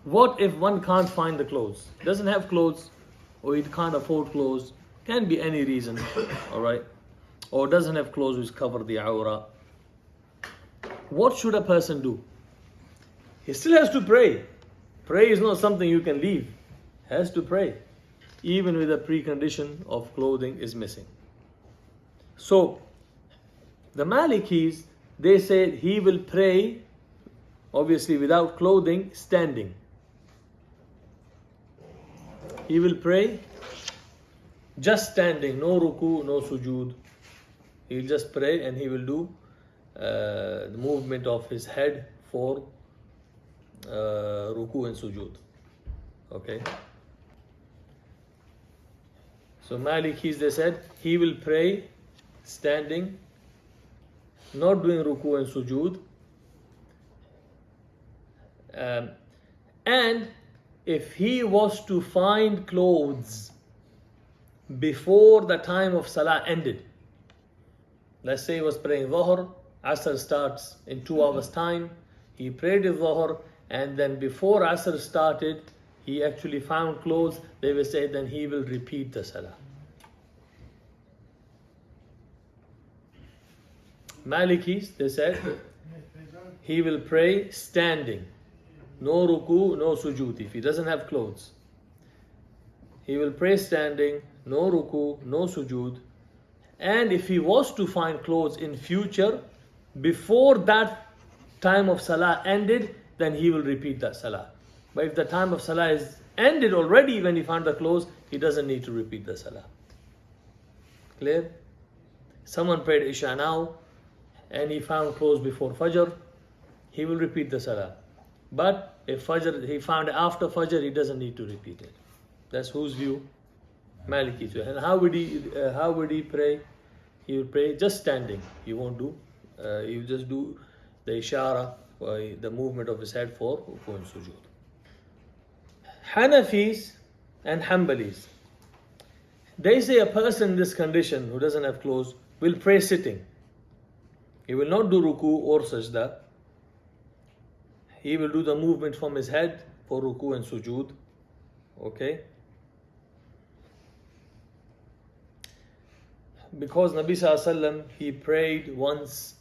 What if one can't find the clothes? Doesn't have clothes, or he can't afford clothes. Can be any reason, alright? Or doesn't have clothes which cover the awra. What should a person do? He still has to pray. Pray is not something you can leave. Has to pray. Even with a precondition of clothing is missing. So, the Malikis, they said he will pray, obviously without clothing, standing. He will pray just standing, no ruku, no sujood. He'll just pray and he will do the movement of his head for ruku and sujood. Okay. So Malikis, they said he will pray standing, not doing ruku and sujood. And if he was to find clothes before the time of Salah ended, let's say he was praying Dhuhr, Asr starts in 2 hours time, he prayed his Dhuhr, and then before Asr started, he actually found clothes, they will say then he will repeat the Salah. Malikis, they said, he will pray standing. No ruku, no sujood. If he doesn't have clothes, he will pray standing, no ruku, no sujood. And if he was to find clothes in future, before that time of Salah ended, then he will repeat that Salah. But if the time of Salah is ended already when he found the clothes, he doesn't need to repeat the Salah. Clear? Someone prayed Isha now, and he found clothes before Fajr, he will repeat the Salah. But if Fajr, he found after Fajr, he doesn't need to repeat it. That's whose view? Maliki's view. And how would he pray? He will pray just standing. He won't do. He will just do the ishara, the movement of his head for ruku and sujood. Hanafis and Hanbalis, they say a person in this condition who doesn't have clothes will pray sitting. He will not do ruku or sajda. He will do the movement from his head for ruku and sujood. Okay? Because Nabi Sallallahu Alaihi Wasallam, he prayed once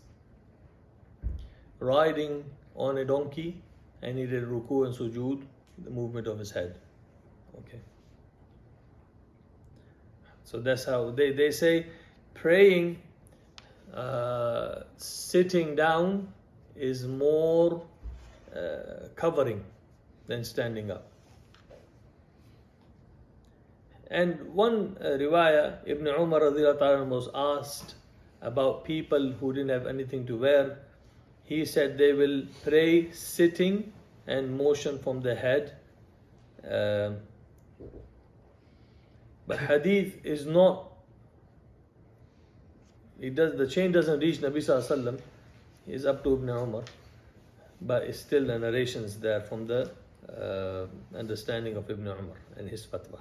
riding on a donkey and he did ruku and sujood, the movement of his head. Okay? So that's how they say praying sitting down is more covering than standing up. And one riwayah, Ibn Umar radhiyallahu anhu was asked about people who didn't have anything to wear. He said they will pray sitting and motion from the head. But hadith is not, the chain doesn't reach Nabi Sallallahu Alaihi Wasallam. It's up to Ibn Umar. But it's still the narrations there from the understanding of Ibn Umar and his fatwa.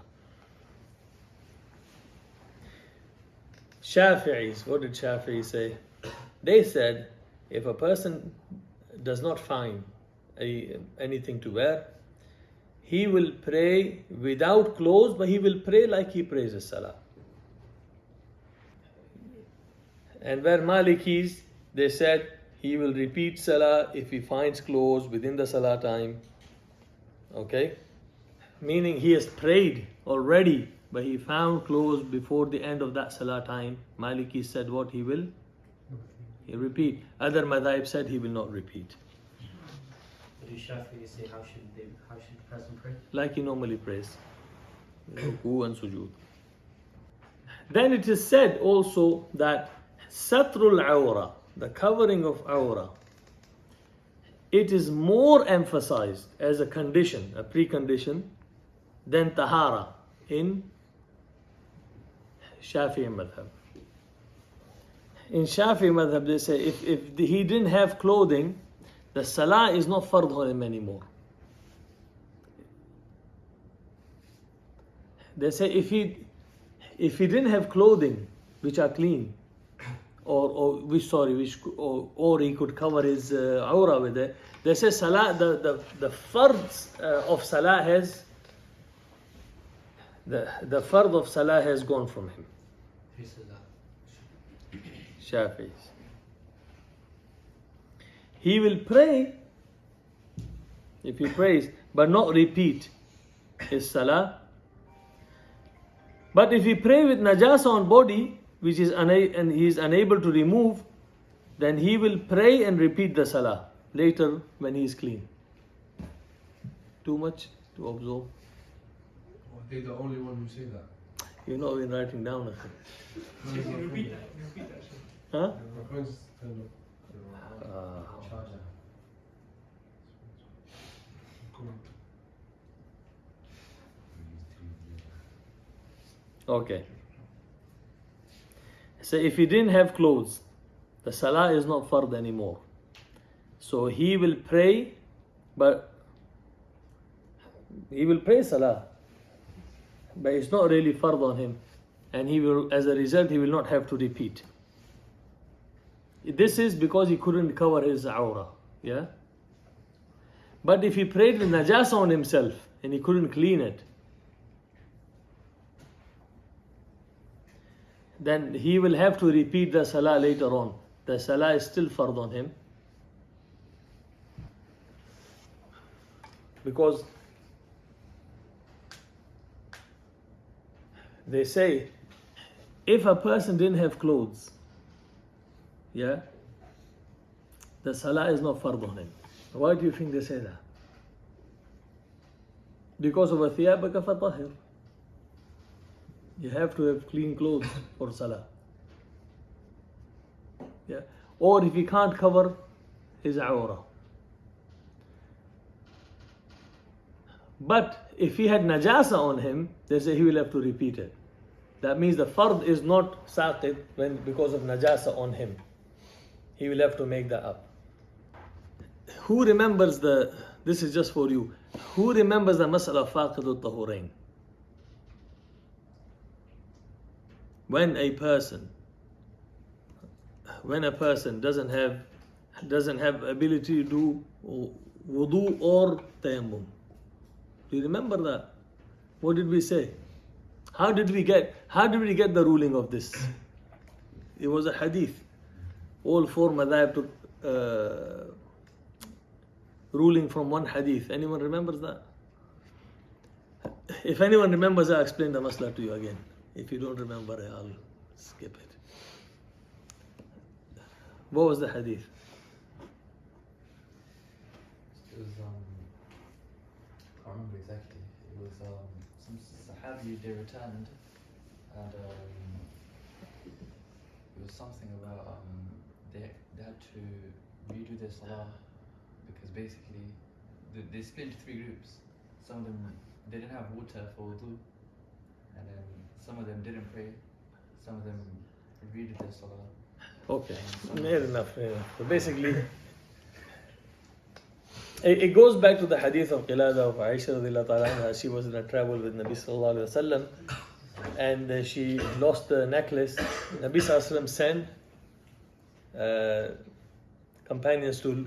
Shafi'is, what did Shafi'i say? They said, if a person does not find anything to wear, he will pray without clothes, but he will pray like he prays his Salah. And where Malikis, they said, he will repeat Salah if he finds clothes within the Salah time. Okay? Meaning he has prayed already, but he found clothes before the end of that Salah time. Maliki said what he will? He repeat. Other madhaib said he will not repeat. Do Shafi'i say how should the person pray? Like he normally prays. Ruku and sujood. Then it is said also that satrul awra, the covering of awra, it is more emphasized as a condition, a precondition, than tahara in Shafi'i madhab. In Shafi'i madhab they say if he didn't have clothing, the salah is not fard on him anymore. They say if he didn't have clothing which are clean, or or he could cover his awra with it. They say salah, the fards of salah has the fard of salah has gone from him. Who says that? Shafi'is. He will pray if he prays, but not repeat his salah. But if he pray with najasa on body, which is and he is unable to remove, then he will pray and repeat the salah later when he is clean. Too much to absorb. I think the only one who say that. You're not even writing down, I think. Repeat that. Huh? My friends turned up. Charger. Okay. So if he didn't have clothes, the salah is not fard anymore. So he will pray, but he will pray salah, but it's not really fard on him, and he will, as a result, he will not have to repeat. This is because he couldn't cover his awra, yeah. But if he prayed with najasa on himself and he couldn't clean it, then he will have to repeat the salah later on. The salah is still fard on him, because they say if a person didn't have clothes, yeah, the salah is not fard on him. Why do you think they say that? Because of a thiyabaka fatahir. You have to have clean clothes for salah. Yeah. Or if he can't cover his awra. But if he had najasa on him, they say he will have to repeat it. That means the fard is not saqit because of najasa on him. He will have to make that up. Who remembers this is just for you. Who remembers the mas'ala of faqidut tahurain? When a person doesn't have ability to do wudu or tayammum. Do you remember that? What did we say? How did we get the ruling of this? It was a hadith. All four madhab took ruling from one hadith. Anyone remembers that? If anyone remembers, I'll explain the masla to you again. If you don't remember, I'll skip it. What was the hadith? It was, I can't remember exactly. It was some Sahabi, they returned, and it was something about they had to redo their salah because basically they split into three groups. Some of them, they didn't have water for wudu, and then some of them didn't pray, some of them redid their salah. Okay, fair enough. So basically, it goes back to the hadith of qiladah of Aisha radiallahu ta'ala anha. She was in a travel with Nabi sallallahu alayhi wa sallam, and she lost the necklace. Nabi sallallahu alayhi wa sallam sent companions to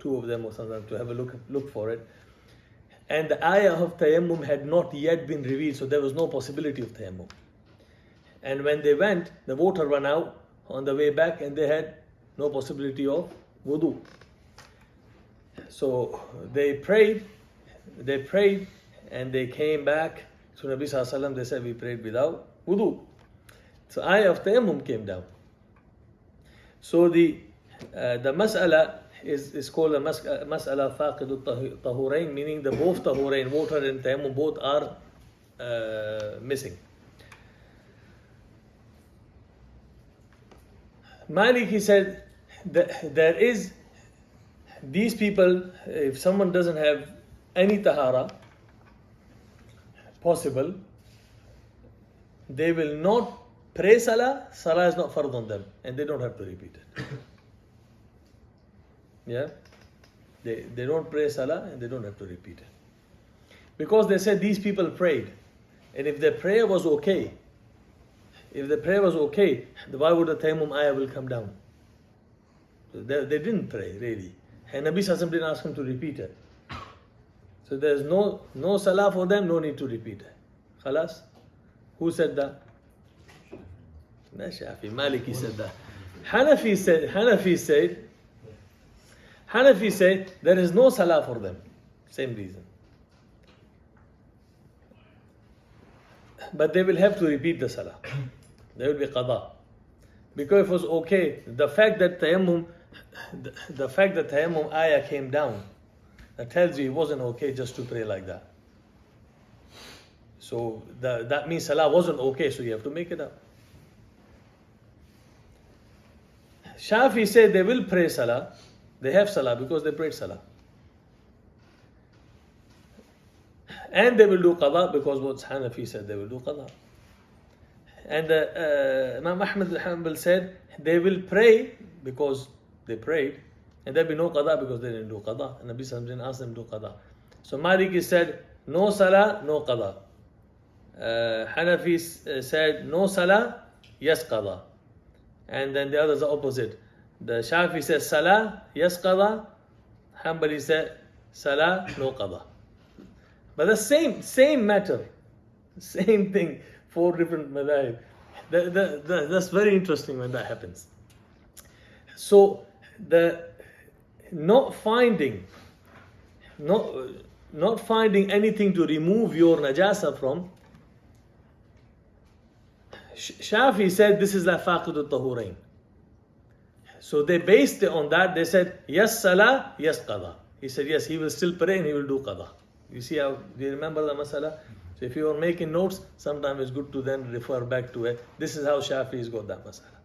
two of them or something to have a look for it. And the ayah of tayammum had not yet been revealed, so there was no possibility of tayammum. And when they went, the water ran out on the way back, and they had no possibility of wudu. So they prayed, and they came back to Nabi sallallahu alaihi wasallam. They said, we prayed without wudu. So ayah of tayammum came down. So the mas'ala is called a mas'ala faqidut tahurain, meaning the both tahurain, water and tayammum, both are missing. Malik, he said that there is these people, if someone doesn't have any tahara possible, they will not pray salah is not fard on them, and they don't have to repeat it. Yeah, they don't pray salah and they don't have to repeat it, because they said these people prayed, and if their prayer was okay, if the prayer was okay, why would the tayammum ayah will come down? They didn't pray really. And Nabi Sallallahu didn't ask him to repeat it. So there's no salah for them, no need to repeat it. Khalas? Who said that? No, Shafi, Maliki said that. Hanafi said there is no salah for them. Same reason. But they will have to repeat the salah. There will be qada. Because it was okay. The fact that tayammum ayah came down, that tells you it wasn't okay just to pray like that. So that means salah wasn't okay, so you have to make it up. Shafi said they will pray salah. They have salah because they prayed salah. And they will do qada because what Hanafi said they will do qada. And Imam Ahmad al-Hanbal said they will pray because they prayed, and there will be no qada because they didn't do qada. And Nabi Sallallahu didn't ask them to do qada. So Maliki said no salah, no qada. Hanafi said no salah, yes qada. And then the others are opposite. The Shafi says salah, yes qada. Hanbali said salah, no qada. But the same matter, same thing, 4 different madhahib. That's very interesting when that happens. So the not finding anything to remove your najasa from, Shafi said this is la faqidut tahurain. So they based it on that. They said yes salah, yes qada. He said yes, he will still pray and he will do qada. You see how, do you remember the masala? So if you are making notes, sometimes it's good to then refer back to it. This is how Shafi's got that masala.